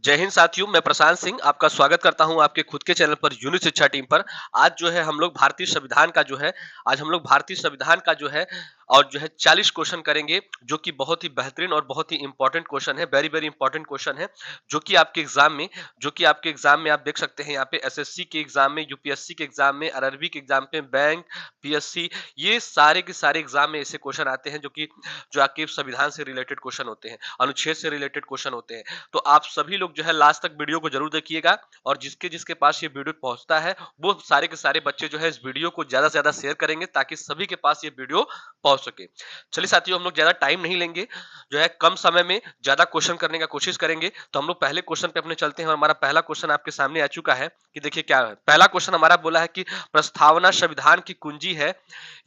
जय हिंद साथियों, मैं प्रशांत सिंह आपका स्वागत करता हूं आपके खुद के चैनल पर यूनिट शिक्षा टीम पर। आज जो है हम लोग भारतीय संविधान का जो है आज हम लोग भारतीय संविधान का जो है और जो है 40 क्वेश्चन करेंगे, जो कि बहुत ही बेहतरीन और बहुत ही इंपॉर्टेंट क्वेश्चन है, वेरी वेरी इंपॉर्टेंट क्वेश्चन है, जो कि आपके एग्जाम में आप देख सकते हैं। यहाँ पे एसएससी के एग्जाम में, यूपीएससी के एग्जाम में, आरआरबी के एग्जाम में, बैंक, पीएससी, ये सारे के सारे एग्जाम में ऐसे क्वेश्चन आते हैं जो आपके संविधान से रिलेटेड क्वेश्चन होते हैं, अनुच्छेद से रिलेटेड क्वेश्चन होते हैं। तो आप सभी लोग जो है लास्ट तक वीडियो को जरूर देखिएगा, और जिसके जिसके पास ये वीडियो पहुंचता है वो सारे के सारे बच्चे जो है इस वीडियो को ज्यादा से ज्यादा शेयर करेंगे, ताकि सभी के पास ये वीडियो पहुंच सके। चलिए साथियों, हम लोग ज्यादा टाइम नहीं लेंगे, जो है कम समय में ज्यादा क्वेश्चन करने का कोशिश करेंगे। तो हम लोग पहले क्वेश्चन पे अपने चलते हैं, और हमारा पहला क्वेश्चन आपके सामने आ चुका है कि देखिए क्या है। पहला क्वेश्चन हमारा बोला है कि प्रस्तावना संविधान की कुंजी है,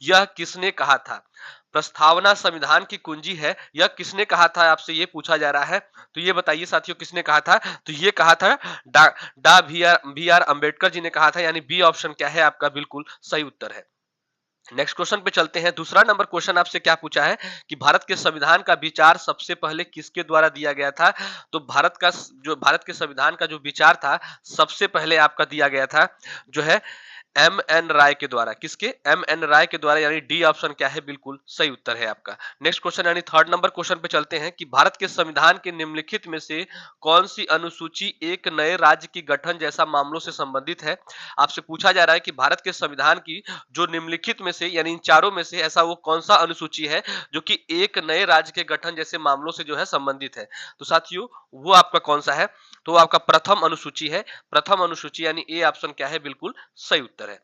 यह किसने कहा था। प्रस्तावना संविधान की कुंजी है, यह किसने कहा था, आपसे ये पूछा जा रहा है। तो ये बताइए साथियों, किसने कहा था। तो ये कहा था डा डा बी आर अंबेडकर जी ने कहा था, यानी बी ऑप्शन क्या है आपका बिल्कुल सही उत्तर है। नेक्स्ट क्वेश्चन पे चलते हैं। दूसरा नंबर क्वेश्चन आपसे क्या पूछा है कि भारत के संविधान का विचार सबसे पहले किसके द्वारा दिया गया था। तो भारत के संविधान का जो विचार था, सबसे पहले आपका दिया गया था जो है एम एन राय के द्वारा। किसके? एम एन राय के द्वारा, यानी डी ऑप्शन क्या है बिल्कुल सही उत्तर है आपका। नेक्स्ट क्वेश्चन यानी थर्ड नंबर क्वेश्चन पे चलते हैं कि भारत के संविधान के निम्नलिखित में से कौन सी अनुसूची एक नए राज्य की गठन जैसा मामलों से संबंधित है। आपसे पूछा जा रहा है कि भारत के संविधान की जो निम्नलिखित में से, यानी इन चारों में से ऐसा वो कौन सा अनुसूची है जो कि एक नए राज्य के गठन जैसे मामलों से जो है संबंधित है। तो साथियों, वो आपका कौन सा है। तो आपका प्रथम अनुसूची है। प्रथम अनुसूची यानी ए ऑप्शन क्या है बिल्कुल सही उत्तर है।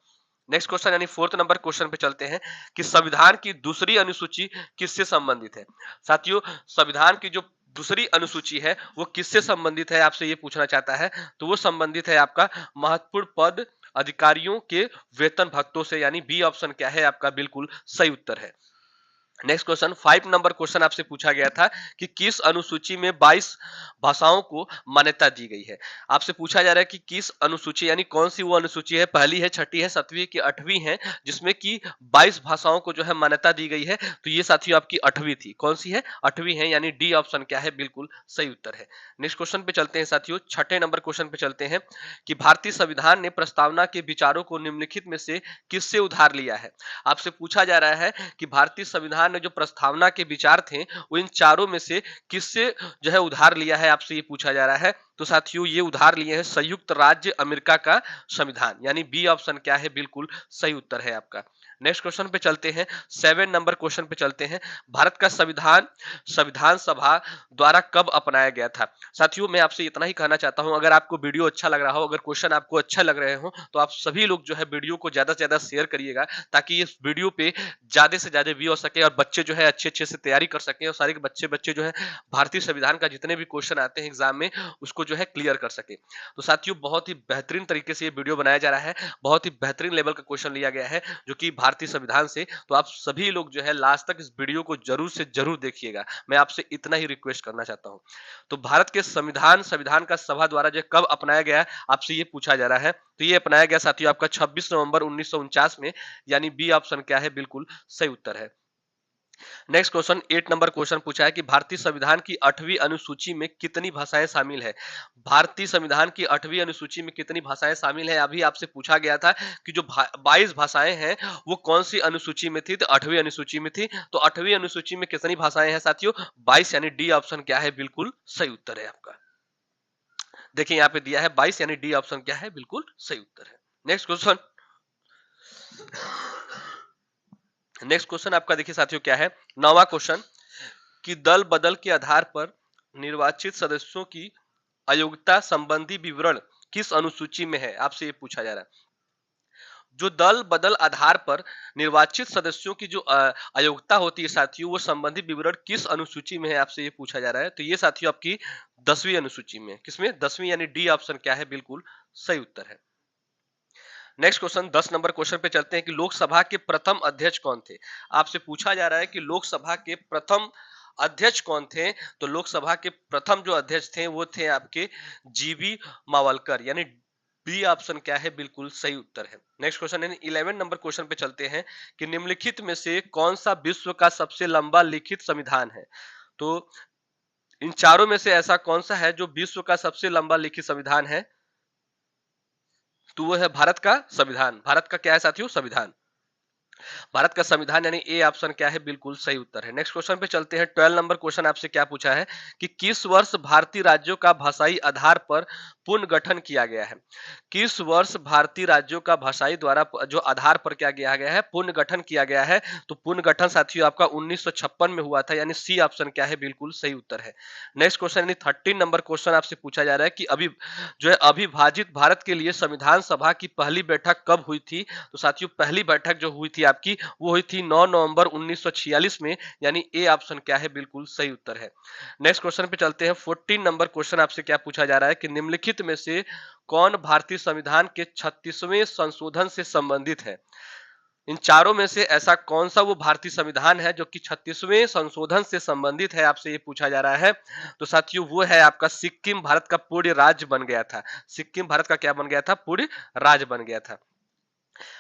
नेक्स्ट क्वेश्चन यानी फोर्थ नंबर क्वेश्चन पे चलते हैं कि संविधान की दूसरी अनुसूची किससे संबंधित है। साथियों, संविधान की जो दूसरी अनुसूची है वो किससे संबंधित है, आपसे ये पूछना चाहता है। तो वो संबंधित है आपका महत्वपूर्ण पद अधिकारियों के वेतन भत्तों से, यानी बी ऑप्शन क्या है आपका बिल्कुल सही उत्तर है। नेक्स्ट क्वेश्चन 5 नंबर क्वेश्चन आपसे पूछा गया था कि किस अनुसूची में 22 भाषाओं को मान्यता दी गई है। आपसे पूछा जा रहा है कि किस अनुसूची, यानी कौन सी वो अनुसूची है, पहली है, छठी है, सातवीं की आठवीं है, जिसमें कि 22 भाषाओं को जो है मान्यता दी गई है। तो ये साथियों आपकी आठवीं थी। कौन सी है? आठवीं है, यानी डी ऑप्शन क्या है बिल्कुल सही उत्तर है। नेक्स्ट क्वेश्चन पे चलते हैं साथियों, छठे नंबर क्वेश्चन पे चलते हैं कि भारतीय संविधान ने प्रस्तावना के विचारों को निम्नलिखित में से किससे उधार लिया है। आपसे पूछा जा रहा है कि भारतीय संविधान ने जो प्रस्तावना के विचार थे वो इन चारों में से किससे जो है उधार लिया है, आपसे ये पूछा जा रहा है। तो साथियों, ये उधार लिए हैं संयुक्त राज्य अमेरिका का संविधान, यानी बी ऑप्शन क्या है बिल्कुल सही उत्तर है आपका। नेक्स्ट क्वेश्चन पे चलते हैं, 7 नंबर क्वेश्चन पे चलते हैं। भारत का संविधान संविधान सभा द्वारा कब अपनाया गया था। साथियों, मैं आपसे इतना ही कहना चाहता हूं, अगर आपको वीडियो अच्छा लग रहा हो, अगर क्वेश्चन आपको अच्छा लग रहे हो, तो आप सभी लोग जो है वीडियो को ज्यादा से ज्यादा शेयर करिएगा, ताकि इस वीडियो पे ज्यादा से ज्यादा व्यू हो सके और बच्चे जो है अच्छे अच्छे से तैयारी कर सके, और सारे के बच्चे बच्चे जो है भारतीय संविधान का जितने भी क्वेश्चन आते हैं एग्जाम में उसको जो है क्लियर कर सके। तो साथियों, बहुत ही बेहतरीन तरीके से ये वीडियो बनाया जा रहा है, बहुत ही बेहतरीन लेवल का क्वेश्चन लिया गया है जो कि भारतीय संविधान से। तो आप सभी लोग जो है लास्ट तक इस वीडियो को जरूर से जरूर देखिएगा, मैं आपसे इतना ही रिक्वेस्ट करना चाहता हूं। तो भारत के संविधान संविधान का सभा द्वारा जो कब अपनाया गया, आपसे ये पूछा जा रहा है। तो ये अपनाया गया साथियों आपका 26 नवंबर 1949 में, यानी बी ऑप्शन क्या है बिल्कुल सही उत्तर है। नेक्स्ट क्वेश्चन 8 नंबर क्वेश्चन पूछा है कि भारतीय संविधान की 8वीं अनुसूची में कितनी भाषाएं शामिल है। भारतीय संविधान की 8वीं अनुसूची में कितनी भाषाएं शामिल है, अभी आपसे पूछा गया था कि जो 22 भाषाएं हैं वो कौन सी अनुसूची में थी। तो 8वीं अनुसूची में थी। तो 8वीं अनुसूची में कितनी भाषाएं हैं साथियों? 22, यानी डी ऑप्शन क्या है बिल्कुल सही उत्तर है आपका। देखिए यहाँ पे दिया है 22, यानी डी ऑप्शन क्या है बिल्कुल सही उत्तर है। नेक्स्ट क्वेश्चन आपका देखिए साथियों क्या है, 9वां क्वेश्चन कि दल बदल के आधार पर निर्वाचित सदस्यों की अयोग्यता संबंधी विवरण किस अनुसूची में है, आपसे ये पूछा जा रहा है। जो दल बदल आधार पर निर्वाचित सदस्यों की जो अयोग्यता होती है साथियों, वो संबंधी विवरण किस अनुसूची में है, आपसे ये पूछा जा रहा है। तो ये साथियों आपकी 10वीं अनुसूची में। किसमें? 10वीं, यानी डी ऑप्शन क्या है बिल्कुल सही उत्तर है। नेक्स्ट क्वेश्चन 10 नंबर क्वेश्चन पे चलते हैं कि लोकसभा के प्रथम अध्यक्ष कौन थे। आपसे पूछा जा रहा है कि लोकसभा के प्रथम अध्यक्ष कौन थे। तो लोकसभा के प्रथम जो अध्यक्ष थे वो थे आपके जीबी मावलकर, यानी बी ऑप्शन क्या है बिल्कुल सही उत्तर है। नेक्स्ट क्वेश्चन यानी 11 नंबर क्वेश्चन पे चलते हैं कि निम्नलिखित में से कौन सा विश्व का सबसे लंबा लिखित संविधान है। तो इन चारों में से ऐसा कौन सा है जो विश्व का सबसे लंबा लिखित संविधान है? तो वो है भारत का संविधान। भारत का क्या है साथियों? संविधान। भारत का संविधान यानी ए ऑप्शन क्या है? बिल्कुल सही उत्तर है। नेक्स्ट क्वेश्चन पे चलते हैं। 12 नंबर क्वेश्चन आपसे क्या पूछा है कि किस वर्ष भारतीय राज्यों का भाषाई आधार पर पुनर्गठन किया गया है? किस वर्ष भारतीय राज्यों का भाषाई द्वारा जो आधार पर क्या किया गया है? पुनर्गठन किया गया है। तो पुनर्गठन साथियों आपका 1956 में हुआ था, यानी सी ऑप्शन क्या है? बिल्कुल सही उत्तर है। नेक्स्ट क्वेश्चन यानी 13 नंबर क्वेश्चन आपसे पूछा जा रहा है कि अभी जो है अविभाजित भारत के लिए संविधान सभा की पहली बैठक कब हुई थी? तो साथियों पहली बैठक जो हुई थी आपकी, वो हुई थी 9 नवंबर 1946 में, यानी ए ऑप्शन क्या है? बिल्कुल सही उत्तर है। नेक्स्ट क्वेश्चन पे चलते हैं। 14 नंबर क्वेश्चन आपसे क्या पूछा जा रहा है कि निम्नलिखित में से कौन भारतीय संविधान के 36वें संशोधन से संबंधित है? इन चारों में से ऐसा कौन सा वो भारतीय संविधान है जो कि 36वें संशोधन से संबंधित है? आपसे ये पूछा जा रहा है। तो साथियों वो है आपका सिक्किम भारत का पूर्ण राज्य बन गया था। सिक्किम भारत का क्या बन गया था? पूर्ण राज्य बन गया था।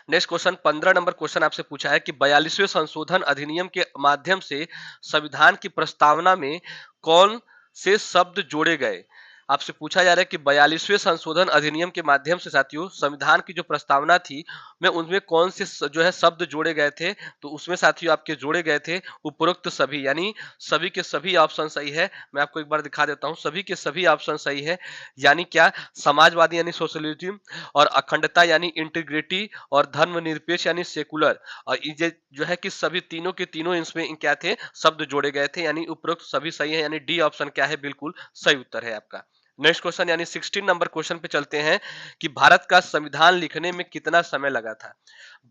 नेक्स्ट क्वेश्चन 15 नंबर क्वेश्चन आपसे पूछा है कि 42वें संशोधन अधिनियम के माध्यम से संविधान की प्रस्तावना में कौन से शब्द जोड़े गए? आपसे पूछा जा रहा है कि 42वें संशोधन अधिनियम के माध्यम से साथियों संविधान की जो प्रस्तावना थी में उनमें कौन से जो है शब्द जोड़े गए थे? तो उसमें साथियों आपके जोड़े गए थे उपरोक्त सभी, यानी सभी के सभी ऑप्शन सही है। मैं आपको एक बार दिखा देता हूं, सभी के सभी ऑप्शन सही है। यानी क्या? समाजवादी यानी सोशलिज्म, और अखंडता यानी इंटीग्रिटी, और धर्मनिरपेक्ष यानी सेकुलर। और ये जो है कि सभी तीनों के तीनों इसमें क्या थे? शब्द जोड़े गए थे, यानी उपरोक्त सभी सही है, यानी डी ऑप्शन क्या है? बिल्कुल सही उत्तर है आपका। नेक्स्ट क्वेश्चन यानी 16 नंबर क्वेश्चन पे चलते हैं कि भारत का संविधान लिखने में कितना समय लगा था?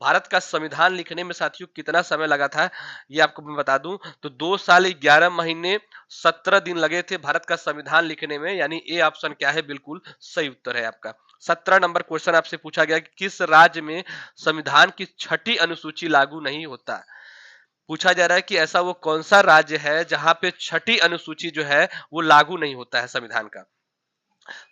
भारत का संविधान लिखने में साथियों कितना समय लगा था, ये आपको मैं बता दूं तो 2 साल 11 महीने 17 दिन लगे थे भारत का संविधान लिखने में, यानी ए ऑप्शन क्या है? बिल्कुल सही उत्तर है आपका। 17 नंबर क्वेश्चन आपसे पूछा गया कि किस राज्य में संविधान की छठी अनुसूची लागू नहीं होता? पूछा जा रहा है कि ऐसा वो कौन सा राज्य है जहां पे छठी अनुसूची जो है वो लागू नहीं होता है संविधान का?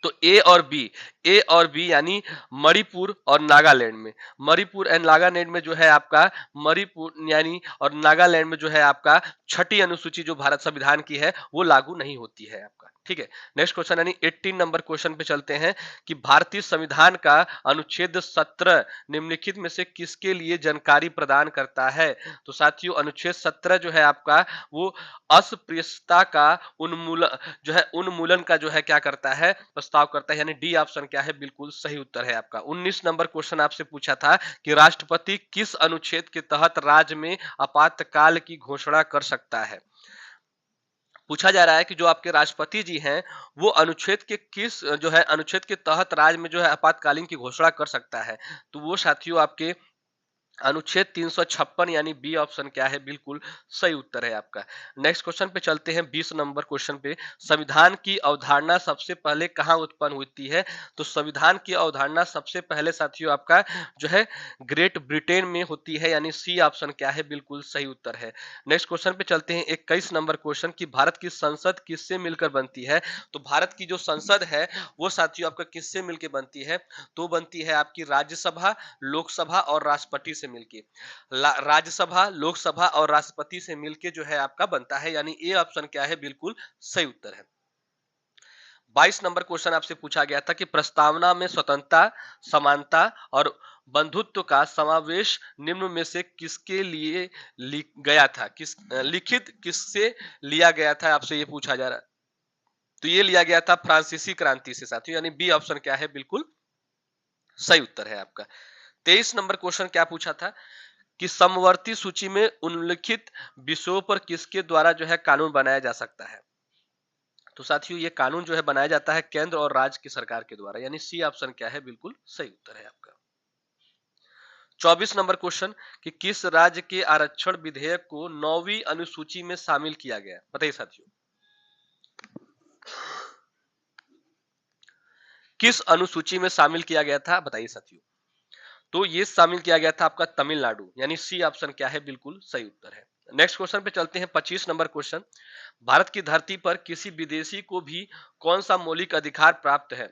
तो ए और बी यानी मणिपुर और नागालैंड में। मणिपुर एंड नागालैंड में जो है आपका मणिपुर यानी और नागालैंड में जो है आपका छठी अनुसूची जो भारत संविधान की है वो लागू नहीं होती है आपका। ठीक है। नेक्स्ट क्वेश्चन यानी 18 नंबर क्वेश्चन पे चलते हैं कि भारतीय संविधान का अनुच्छेद 17 निम्नलिखित में से किसके लिए जानकारी प्रदान करता है? तो साथियों अनुच्छेद 17 जो है आपका वो अस्पृश्यता का उन्मूलन जो है उन्मूलन का जो है क्या करता है? प्रस्ताव करता है, यानी डी ऑप्शन क्या है? बिल्कुल सही उत्तर है आपका। 19 नंबर क्वेश्चन आपसे पूछा था कि राष्ट्रपति किस अनुच्छेद के तहत राज्य में आपातकाल की घोषणा कर सकता है? पूछा जा रहा है कि जो आपके राष्ट्रपति जी हैं वो अनुच्छेद के किस जो है अनुच्छेद के तहत राज्य में जो है आपातकालीन की घोषणा कर सकता है? तो वो साथियों आपके अनुच्छेद 356 यानी बी ऑप्शन क्या है? बिल्कुल सही उत्तर है आपका। नेक्स्ट क्वेश्चन पे चलते हैं। 20 नंबर क्वेश्चन पे संविधान की अवधारणा सबसे पहले कहाँ उत्पन्न होती है? तो संविधान की अवधारणा सबसे पहले साथियों आपका जो है ग्रेट ब्रिटेन में होती है, यानी सी ऑप्शन क्या है? बिल्कुल सही उत्तर है। नेक्स्ट क्वेश्चन पे चलते हैं। 21 नंबर क्वेश्चन की भारत की संसद किससे मिलकर बनती है? तो भारत की जो संसद है वो साथियों आपका किससे मिलकर बनती है? तो बनती है आपकी राज्यसभा, लोकसभा और राष्ट्रपति से मिलके। राज्यसभा, लोकसभा और राष्ट्रपति से मिलके जो है आपका बनता है, यानी ए ऑप्शन क्या है? बिल्कुल सही उत्तर है। 22 नंबर क्वेश्चन आपसे पूछा गया था कि प्रस्तावना में स्वतंत्रता, समानता और बंधुत्व का समावेश निम्न में से किसके लिए गया था? लिखित किससे लिया गया था? आपसे ये पूछा जा रहा है। तो ये लिया गया था फ्रांसीसी क्रांति से साथियों, यानी बी ऑप्शन क्या है? बिल्कुल सही उत्तर है आपका। 23 नंबर क्वेश्चन क्या पूछा था कि समवर्ती सूची में उल्लिखित विषयों पर किसके द्वारा जो है कानून बनाया जा सकता है? तो साथियों ये कानून जो है बनाया जाता है केंद्र और राज्य की सरकार के द्वारा, यानी सी ऑप्शन क्या है? बिल्कुल सही उत्तर है आपका। 24 नंबर क्वेश्चन कि किस राज्य के आरक्षण विधेयक को 9वीं अनुसूची में शामिल किया गया? बताइए साथियों, किस अनुसूची में शामिल किया गया था? बताइए साथियों। तो ये शामिल किया गया था आपका तमिलनाडु, यानी सी ऑप्शन क्या है? बिल्कुल सही उत्तर है। नेक्स्ट क्वेश्चन पे चलते हैं। 25 नंबर क्वेश्चन, भारत की धरती पर किसी विदेशी को भी कौन सा मौलिक अधिकार प्राप्त है?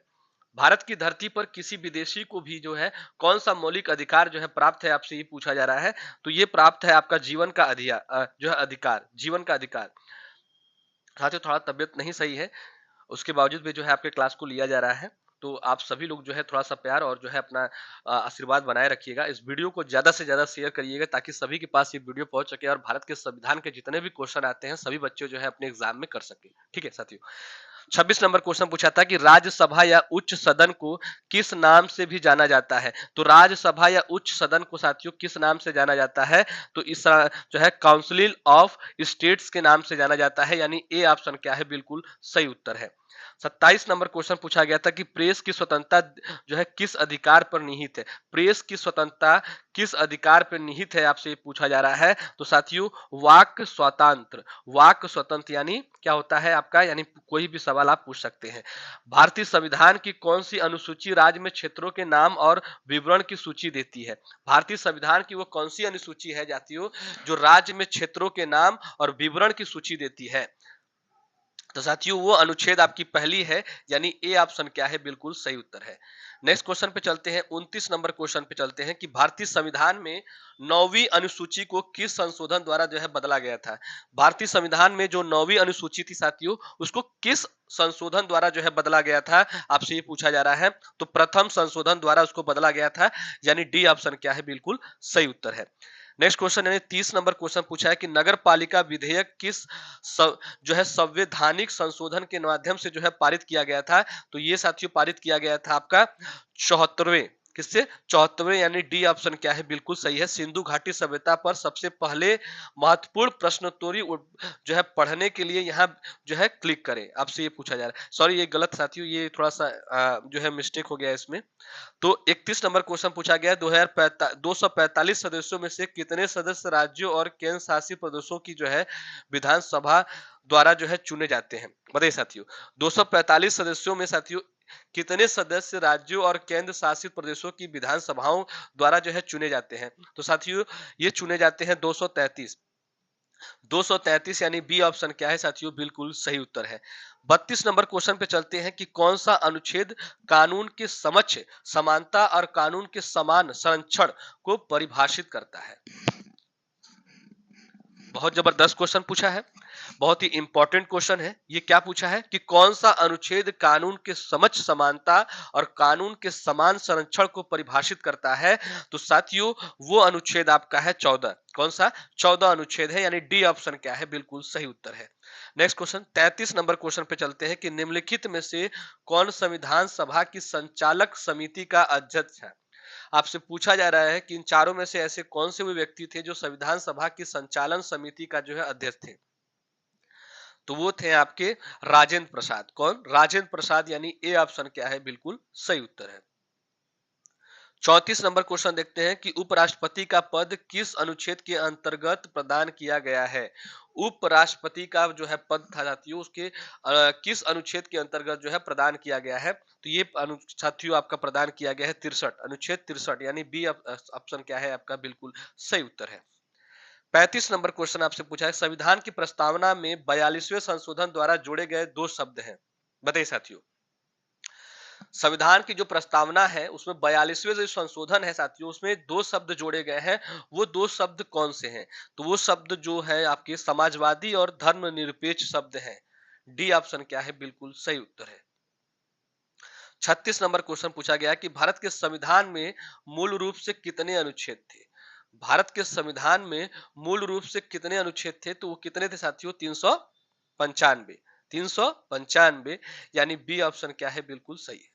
भारत की धरती पर किसी विदेशी को भी जो है कौन सा मौलिक अधिकार जो है प्राप्त है? आपसे ये पूछा जा रहा है। तो ये प्राप्त है आपका जीवन का जो है अधिकार, जीवन का अधिकार। साथियों थोड़ा तबीयत नहीं सही है, उसके बावजूद भी जो है आपके क्लास को लिया जा रहा है। तो आप सभी लोग जो है थोड़ा-सा प्यार और जो है अपना आशीर्वाद बनाए रखिएगा। इस वीडियो को ज़्यादा से ज़्यादा शेयर करिएगा ताकि सभी के पास ये वीडियो पहुँच सके और भारत के संविधान के जितने भी क्वेश्चन आते हैं, सभी बच्चे जो है अपने एग्ज़ाम में कर सकें। ठीक है साथियों? 26 नंबर क्वेश्चन पूछा था कि राज्यसभा या उच्च सदन को किस नाम से भी जाना जाता है? तो राज्यसभा या उच्च सदन को साथियों किस नाम से जाना जाता है? तो इस जो है काउंसिल ऑफ स्टेट्स के नाम से जाना जाता है, यानी ए ऑप्शन क्या है? बिल्कुल सही उत्तर है। 27 नंबर क्वेश्चन पूछा गया था कि प्रेस की स्वतंत्रता जो है किस अधिकार पर निहित है? प्रेस की स्वतंत्रता किस अधिकार पर निहित है, आपसे पूछा जा रहा है। तो साथियों वाक स्वातंत्र, वाक स्वतंत्र यानी क्या होता है आपका, यानी कोई भी सवाल आप पूछ सकते हैं। भारतीय संविधान की कौन सी अनुसूची राज्य में क्षेत्रों के नाम और विवरण की सूची देती है? भारतीय संविधान की वो कौन सी अनुसूची है जातियों जो राज्य में क्षेत्रों के नाम और विवरण की सूची देती है? तो साथियों वो अनुच्छेद आपकी पहली है, यानी ए ऑप्शन क्या है? बिल्कुल सही उत्तर है। नेक्स्ट क्वेश्चन पे चलते हैं, 29 नंबर क्वेश्चन पे चलते हैं कि भारतीय संविधान में 9वीं अनुसूची को किस संशोधन द्वारा जो है बदला गया था? भारतीय संविधान में जो 9वीं अनुसूची थी साथियों, उसको किस संशोधन द्वारा जो है बदला गया था? आपसे ये पूछा जा रहा है। तो प्रथम संशोधन द्वारा उसको बदला गया था, यानी डी ऑप्शन क्या है? बिल्कुल सही उत्तर है। नेक्स्ट क्वेश्चन यानी 30 नंबर क्वेश्चन पूछा है कि नगर पालिका विधेयक किस जो है संवैधानिक संशोधन के माध्यम से जो है पारित किया गया था? तो ये साथियों पारित किया गया था आपका 74वें, किससे? 74वें, यानी डी ऑप्शन क्या है? बिल्कुल सही है। सिंधु घाटी सभ्यता पर सबसे पहले महत्वपूर्ण प्रश्नोत्तरी जो है पढ़ने के लिए यहाँ जो है क्लिक करें, आपसे ये पूछा जा रहा है। सॉरी ये गलत साथियों, ये थोड़ा सा जो है मिस्टेक हो गया इसमें। तो 31 नंबर क्वेश्चन पूछा गया, 245 सदस्यों में से कितने सदस्य राज्यों और केंद्र शासित प्रदेशों की जो है विधानसभा द्वारा जो है चुने जाते हैं? बताइए साथियों, 245 सदस्यों में साथियों कितने सदस्य राज्यों और केंद्र शासित प्रदेशों की विधानसभाओं द्वारा जो है चुने जाते हैं? तो साथियों ये चुने जाते हैं 233। 233 यानी बी ऑप्शन क्या है साथियों? बिल्कुल सही उत्तर है। 32 नंबर क्वेश्चन पे चलते हैं कि कौन सा अनुच्छेद कानून के समक्ष समानता और कानून के समान संरक्षण को परिभाषित करता है? बहुत जबरदस्त क्वेश्चन पूछा है, बहुत ही इंपॉर्टेंट क्वेश्चन है। ये क्या पूछा है कि कौन सा अनुच्छेद कानून के समक्ष समानता और कानून के समान संरक्षण को परिभाषित करता है? तो साथियों वो अनुच्छेद आपका है 14। कौन सा? 14 अनुच्छेद है, यानी डी ऑप्शन क्या है? बिल्कुल सही उत्तर है। नेक्स्ट क्वेश्चन 33 नंबर क्वेश्चन पे चलते हैं कि निम्नलिखित में से कौन संविधान सभा की संचालक समिति का अध्यक्ष है? आपसे पूछा जा रहा है कि इन चारों में से ऐसे कौन से वो व्यक्ति थे जो संविधान सभा की संचालन समिति का जो है अध्यक्ष थे? तो वो थे आपके राजेंद्र प्रसाद। कौन? राजेंद्र प्रसाद, यानी ए ऑप्शन क्या है? बिल्कुल सही उत्तर है। 34 नंबर क्वेश्चन देखते हैं कि उपराष्ट्रपति का पद किस अनुच्छेद के अंतर्गत प्रदान किया गया है? उपराष्ट्रपति का जो है पद था साथियों, उसके किस अनुच्छेद के अंतर्गत जो है प्रदान किया गया है? तो ये साथियों आपका प्रदान किया गया है 63, अनुच्छेद 63, यानी बी ऑप्शन क्या है आपका? बिल्कुल सही उत्तर है। 35 नंबर क्वेश्चन आपसे पूछा है, संविधान की प्रस्तावना में 42वें संशोधन द्वारा जोड़े गए दो शब्द हैं, बताइए साथियों। संविधान की जो प्रस्तावना है उसमें 42वें जो संशोधन है साथियों, उसमें दो शब्द जोड़े गए हैं। वो दो शब्द कौन से हैं? तो वो शब्द जो है आपके समाजवादी और धर्मनिरपेक्ष शब्द हैं। डी ऑप्शन क्या है? बिल्कुल सही उत्तर है। 36 नंबर क्वेश्चन पूछा गया कि भारत के संविधान में मूल रूप से कितने अनुच्छेद थे? भारत के संविधान में मूल रूप से कितने अनुच्छेद थे? तो वो कितने थे साथियों? 395। 395, यानी बी ऑप्शन क्या है? बिल्कुल सही है।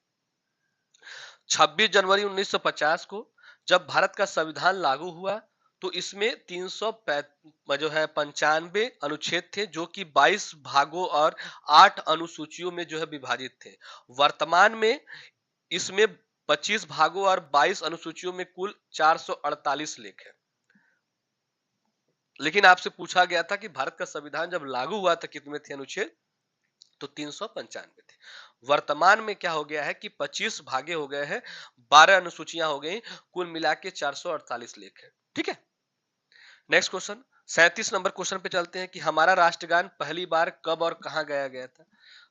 26 जनवरी 1950 को जब भारत का संविधान लागू हुआ, तो इसमें 300 जो है 95 अनुच्छेद थे जो कि 22 भागों और 8 अनुसूचियों में जो है विभाजित थे। वर्तमान में इसमें 25 भागों और 22 अनुसूचियों में कुल 448 लेख है। लेकिन आपसे पूछा गया था कि भारत का संविधान जब लागू हुआ था कितने थे अनुच्छेद? तो 395 थे। वर्तमान में क्या हो गया है कि 25 भागे हो गए हैं, 12 अनुसूचियां हो गई, कुल मिला के 448 लेख है। ठीक है। नेक्स्ट क्वेश्चन 37 नंबर क्वेश्चन पे चलते हैं कि हमारा राष्ट्रगान पहली बार कब और कहां गाया गया था?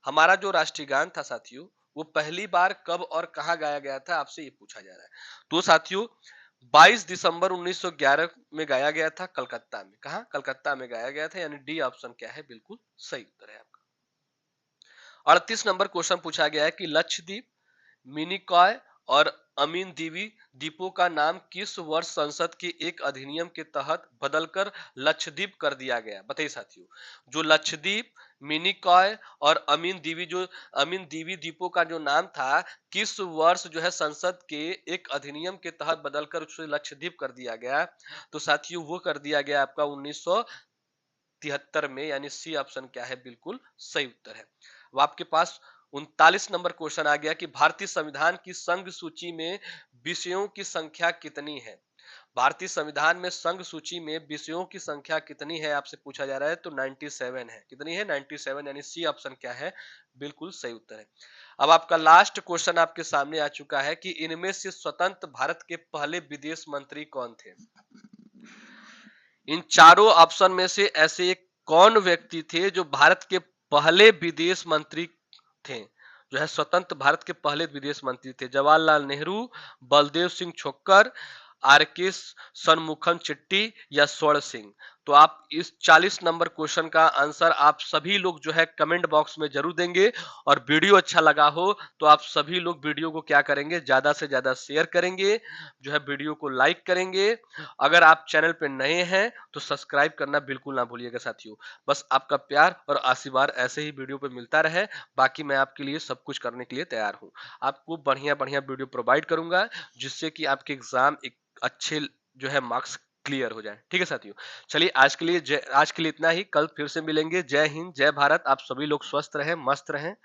हमारा जो राष्ट्रीय था साथियों, वो पहली बार कब और कहां गाया गया था, आपसे ये पूछा जा रहा है। तो साथियों 22 दिसंबर 1911 में गाया गया था कलकत्ता में। कहा? कलकत्ता में गाया गया था, यानी डी ऑप्शन क्या है? बिल्कुल सही उत्तर है आपका। 38 नंबर क्वेश्चन पूछा गया है कि लक्षद्वीप, मिनिकॉय और अमीन दीवी द्वीपों का नाम किस वर्ष संसद के एक अधिनियम के तहत बदलकर लक्षद्वीप कर दिया गया? बताइए साथियों। जो लक्षद्वीप, मिनिकॉय और अमीन दीवी द्वीपों का जो नाम था, किस वर्ष जो है संसद के एक अधिनियम के तहत बदलकर उसे लक्षद्वीप कर दिया गया? तो साथियों वो कर दिया गया आपका 1973 में, यानी सी ऑप्शन क्या है, बिल्कुल सही उत्तर है। अब आपके पास 39 नंबर क्वेश्चन आ गया कि भारतीय संविधान की संघ सूची में विषयों की संख्या कितनी है? भारतीय संविधान में संघ सूची में विषयों की संख्या कितनी है आपसे पूछा जा रहा है, तो 97 है। कितनी है? 97, यानी सी ऑप्शन क्या है, बिल्कुल सही उत्तर है। अब आपका लास्ट क्वेश्चन आपके सामने आ चुका है कि इनमें से स्वतंत्र भारत के पहले विदेश मंत्री कौन थे? इन चारों ऑप्शन में से ऐसे एक कौन व्यक्ति थे जो भारत के पहले विदेश मंत्री थे, जो है स्वतंत्र भारत के पहले विदेश मंत्री थे? जवाहरलाल नेहरू, बलदेव सिंह छोक्कर, आर के सनमुखम चिट्टी या स्वर्ण सिंह? तो आप इस 40 नंबर क्वेश्चन का आंसर आप सभी लोग जो है कमेंट बॉक्स में जरूर देंगे। और वीडियो अच्छा लगा हो तो आप सभी लोग वीडियो को क्या करेंगे, ज्यादा से ज्यादा शेयर करेंगे, जो है वीडियो को लाइक करेंगे। अगर आप चैनल पे नए हैं तो सब्सक्राइब करना बिल्कुल ना भूलिएगा साथियों। बस आपका प्यार और आशीर्वाद ऐसे ही वीडियो पे मिलता रहे। बाकी मैं आपके लिए सब कुछ करने के लिए तैयार हूँ। आपको बढ़िया बढ़िया वीडियो प्रोवाइड करूंगा जिससे कि आपके एग्जाम एक अच्छे जो है मार्क्स क्लियर हो जाए। ठीक है साथियों, चलिए आज के लिए इतना ही। कल फिर से मिलेंगे। जय हिंद, जय भारत। आप सभी लोग स्वस्थ रहें, मस्त रहें।